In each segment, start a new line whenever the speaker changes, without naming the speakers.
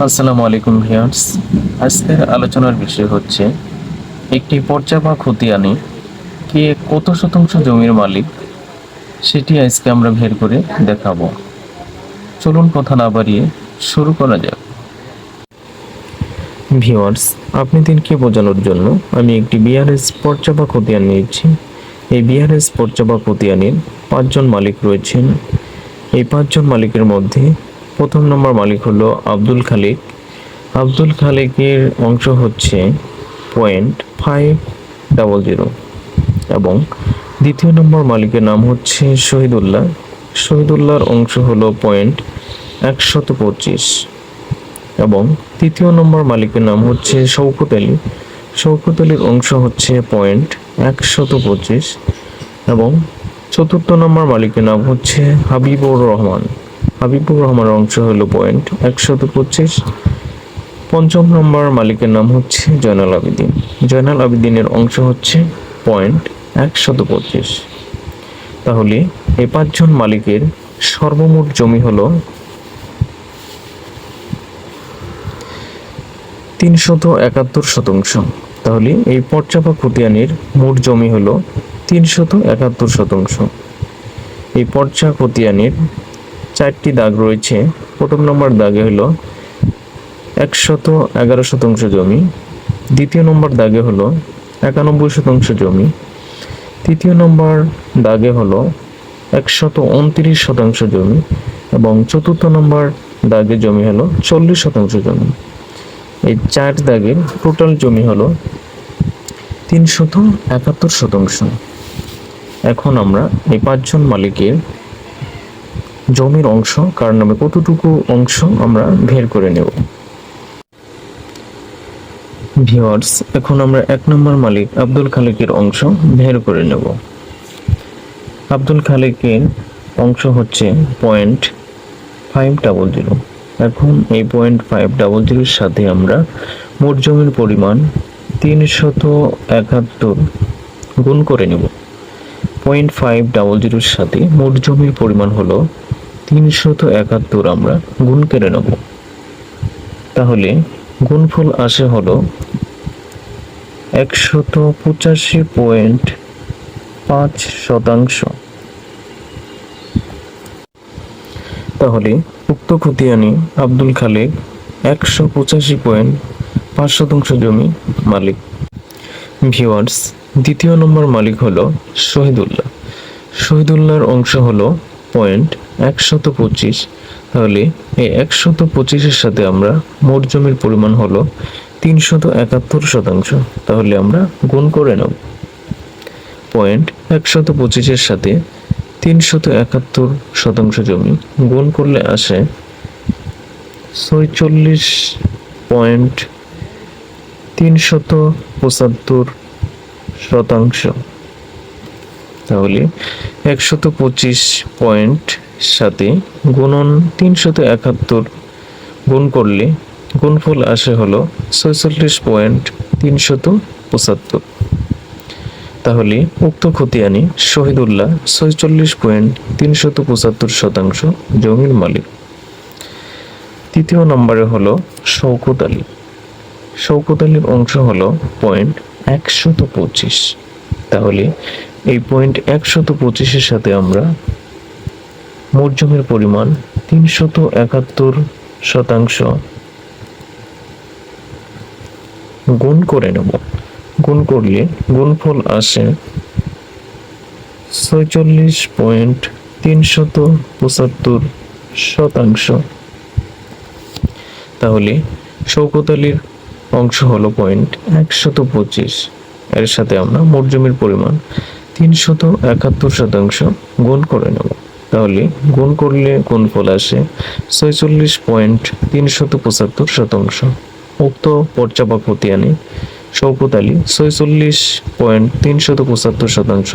আসসালামু আলাইকুম ভিউয়ার্স। আজকের আলোচনার বিষয় হচ্ছে একটি পর্চা বা খতিয়ানে কে কত শতাংশ জমির মালিক সেটি আজকে আমরা বের করে দেখাবো। চলুন কথা না বাড়িয়ে শুরু করা যাক। ভিউয়ার্স, আপনাদেরকে বোঝানোর জন্য আমি একটি বিআরএস পর্চা বা খতিয়ান নিয়েছি। এই বিআরএস পর্চা বা খতিয়ানের 5 জন মালিক রয়েছেন। এই 5 জন মালিকের মধ্যে প্রথম নম্বর মালিক হলো আব্দুল খালিক। আব্দুল খালেকের অংশ হচ্ছে 0.500 এবং দ্বিতীয় নম্বর মালিকের নাম হচ্ছে শহীদুল্লাহ। শহীদুল্লাহর অংশ হলো 125 এবং তৃতীয় নম্বর মালিকের নাম হচ্ছে শওকত আলী। শওকত আলীর অংশ হচ্ছে 125 এবং চতুর্থ নম্বর মালিকের নাম হচ্ছে হাবিবুর রহমান। হাবিবুর রহমানের অংশ হলো 125। পঞ্চম নম্বর মালিকের নাম হচ্ছে জয়নাল আবেদিন। জয়নাল আবেদিনের অংশ হচ্ছে 125। তাহলে এই 5 জন মালিকের সর্বমোট জমি হলো 371 শতাংশ। তাহলে এই পর্চা বা খতিয়ানের মোট জমি হলো 371 শতাংশ। এই পর্চা খতিয়ানের 4টি দাগ রয়েছে। প্রথম নম্বর দাগে হলো 111 শতাংশ জমি, দ্বিতীয় নম্বর দাগে হলো 91 শতাংশ জমি, তৃতীয় নম্বর দাগে হলো 129 শতাংশ জমি এবং চতুর্থ নম্বর দাগে জমি হলো 40 শতাংশ জমি। এই 4 দাগের টোটাল জমি হলো 371 শতাংশ। এখন আমরা এই 5 জন মালিকের জমির অংশ কার নামে কতটুকু অংশ আমরা বের করে নেব। ভিউয়ার্স, এখন আমরা 1 নম্বর মালিক আব্দুল খালেকের অংশ বের করে নেব। আব্দুল খালেকের অংশ হচ্ছে 0.500। এখন এই 0.500 সাথে আমরা মোট জমির পরিমাণ 371 গুণ করে নেব। 0.500 সাথে মোট জমির পরিমাণ হলো 371, আমরা গুণ করে নেব। তাহলে গুণফল আসে হলো 185.5 শতাংশ। তাহলে উক্ত খতিয়ানে আব্দুল খালেক 185.5 শতাংশ জমি মালিক। ভিউয়ার্স, দ্বিতীয় নম্বর মালিক হলো শহীদুল্লাহ। শহীদুল্লাহর অংশ হলো 125। তাহলে এই 125-এর সাথে আমরা মোট জমির পরিমাণ হলো 371 শতাংশ। তাহলে আমরা গুণ করে নেব। 125-এর সাথে 371 শতাংশ জমি গুণ করলে আসে 46.375 শতাংশ। তাহলে 125 পয়েন্ট সাথে গুণন 371 গুণ করলে গুণফল আসে হলো 46.375। তাহলে উক্ত খতিয়ানে শহীদুল্লাহ 46.375 শতাংশ জমির মালিক। তৃতীয় নম্বরে হলো শওকত আলী। শওকত আলীর অংশ হলো 125। তাহলে এই 125-এর সাথে আমরা মোট জমির পরিমাণ 371 শতাংশ গুণ করে নেব। গুণ করলে গুণফল আসে 46.375 শতাংশ। তাহলে শওকত আলীর অংশ হলো 125, এর সাথে আমরা মোট জমির পরিমাণ 371 শতাংশ গুণ করে নেব। তাহলে গুণ করলে গুণফল আসে 46.375 শতাংশ। উক্ত পর্চা বা খতিয়ানে শওকত আলী 46.375 শতাংশ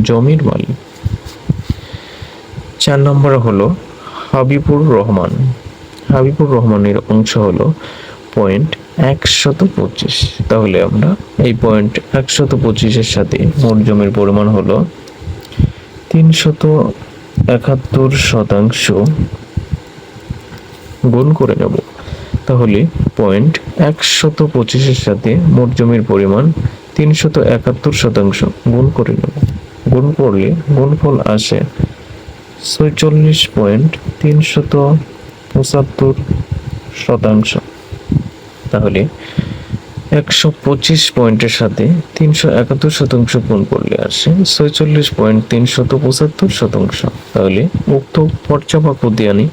জমির মালিক। 4 নম্বর হলো হাবিবুর রহমান। হাবিবুর রহমানের অংশ হলো 125। তাহলে আমরা এই 125-এর সাথে মোট জমির পরিমাণ হলো 371 শতাংশ গুণ করে নেব। তাহলে পয়েন্ট 125-এর সাথে মোট জমির পরিমাণ 371 গুণ করে নেব। গুণ করলে গুণফল আসে 46.375। তাহলে 125 পয়েন্টের সাথে 371 গুণ করলে আসে 46.375। তাহলে উক্ত পর্চা বা কুদিয়ানি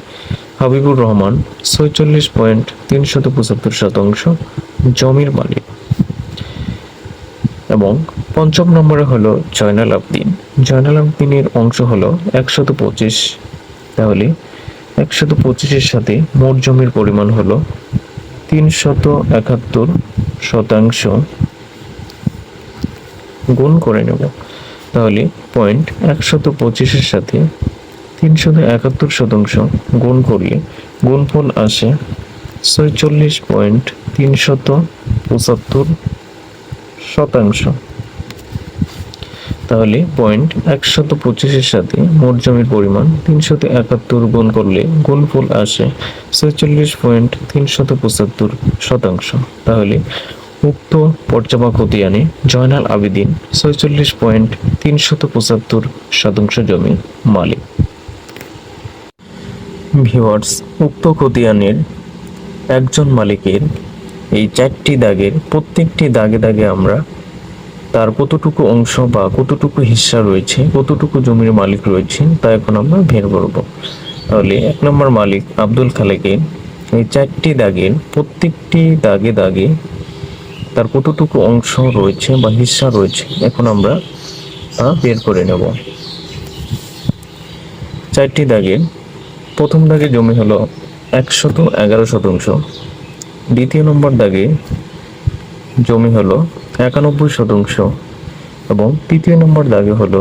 হাবিবুর রহমান 46.375 জমির মালিক। এবং পঞ্চম নম্বরে হলো জয়নাল আবদিন। জয়নাল আবদিনের অংশ হলো 125। তাহলে 125-এর সাথে মোট জমির পরিমাণ হলো 371 গুণ করে নেব। তাহলে পয়েন্ট 125-এর সাথে 371 গুণ করলে গুণফল আসে 46.375। তাহলে পয়েন্ট 125-এর সাথে মোট জমির পরিমাণ 371 গুণ করলে গুণফল আসে 46.375। তাহলে উক্ত পর্চা বা খতিয়ানে জয়নাল আবেদিন 46.375 জমির মালিক। ভিউয়ার্স, উক্ত খতিয়ানের একজন মালিকের এই 4টি দাগের প্রত্যেকটি দাগে দাগে আমরা তার কতটুকু অংশ বা কতটুকু হিস্সা রয়েছে, কতটুকু জমির মালিক রয়েছে তা এখন আমরা বের করব। তাহলে 1 নম্বর মালিক আব্দুল খালেকের এই 4টি দাগের প্রত্যেকটি দাগে দাগে তার কতটুকু অংশ রয়েছে বা হিস্সা রয়েছে এখন আমরা তা বের করে নেব। 4টি দাগের প্রথম দাগে জমি হলো 111 দ্বিতীয় নম্বর দাগে জমি হলো 91 এবং তৃতীয় নম্বর দাগে হলো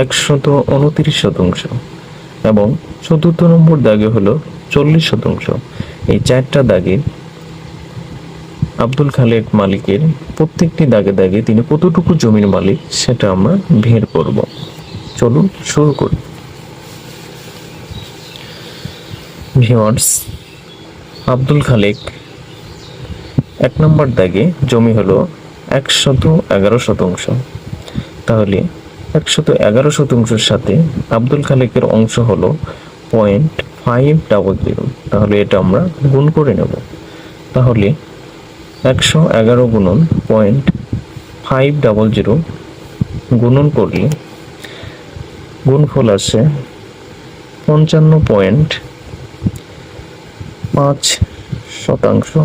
129 এবং চতুর্থ নম্বর দাগে হলো 40। এই 4টা দাগে আব্দুল খালেক মালিকের প্রত্যেকটি দাগে দাগে তিনি কতটুকু জমির মালিক সেটা আমরা বের করব। চলুন শুরু করি। ভিউয়ার্স, আব্দুল খালেক 1 নম্বর দাগে জমি হলো 111। তাহলে 111 সাথে আব্দুল খালেকের অংশ হলো 0.500। তাহলে এটা আমরা গুণ করে নেব। তাহলে 111 গুণন 0.500 গুণন করলে গুণফল আসে 55.5%।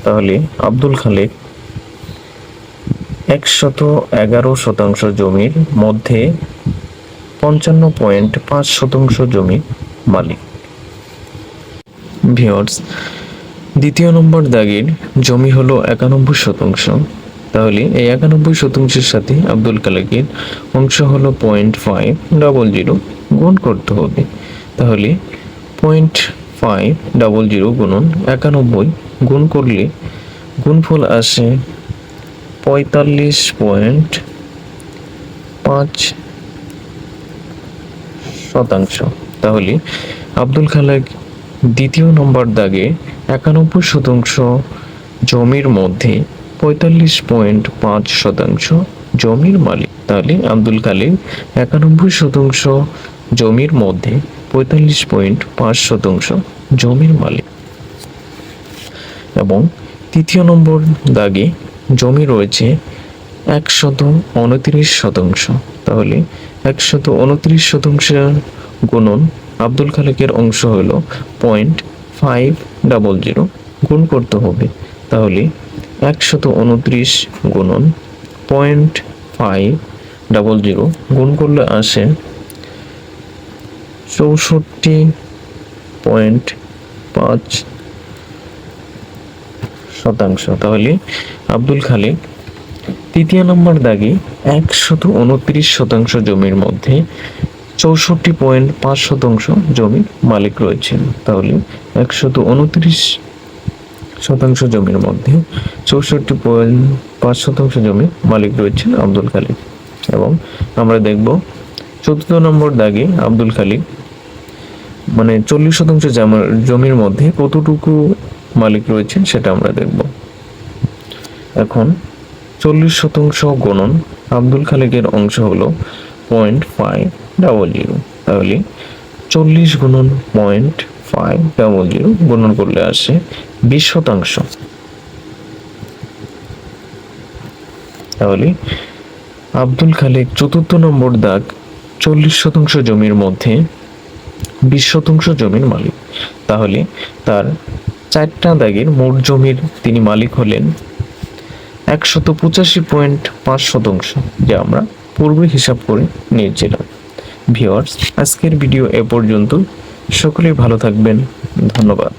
তাহলে আব্দুল খালেক 111% জমির মধ্যে 55.5% জমির মালিক। ভিউয়ার্স, দ্বিতীয় নম্বর দাগের জমি হলো 91। তাহলে এই 91%-এর সাথে আব্দুল খালেকের অংশ হলো 0.500 গুণ করতে হবে। তাহলে 0.500 গুণন 91 গুণ করলে গুণফল আসে 45.5%। তাহলে আব্দুল খালেক দ্বিতীয় নম্বর দাগে 91% জমির মধ্যে 45.5% জমির মালিক। তাহলে আব্দুল খালেক 91% জমির মধ্যে 45.5% জমির মালিক। এবং তৃতীয় নম্বর দাগে জমি রয়েছে 129%। তাহলে 129% গুণন আব্দুল খালেকের অংশ হলো 0.500 গুণ করতে হবে। তাহলে 129 গুণন 0.500 গুণ করলে আসে 64.5%। তাহলে আব্দুল খালেক তৃতীয় নম্বর দাগে 129% জমির মধ্যে 64.5% জমির মালিক রয়েছেন। তাহলে 129% জমির মধ্যে 64.5% জমির মালিক রয়েছেন আব্দুল খালেক। এবং আমরা দেখব চতুর্থ নম্বর দাগে আব্দুল খালেক মানে 40% জমির মধ্যে কতটুকু মালিক রয়েছেন সেটা আমরা দেখব। এখন 40% গুণন আব্দুল খালেকের অংশ হলো 0.500। তাহলে 40 গুণন 0.500 গুণন করলে আসে 20%। তাহলে আব্দুল খালেক 4র্থ নম্বর দাগ 40% জমির মধ্যে 20% জমির মালিক। তাহলে তার 4টা দাগের মোট জমির তিনি মালিক হলেন 185.5%, যা আমরা পূর্বে হিসাব করে নিয়েছিলাম। ভিউয়ার্স, আজকের ভিডিও এ পর্যন্ত। সকলেই ভালো থাকবেন। ধন্যবাদ।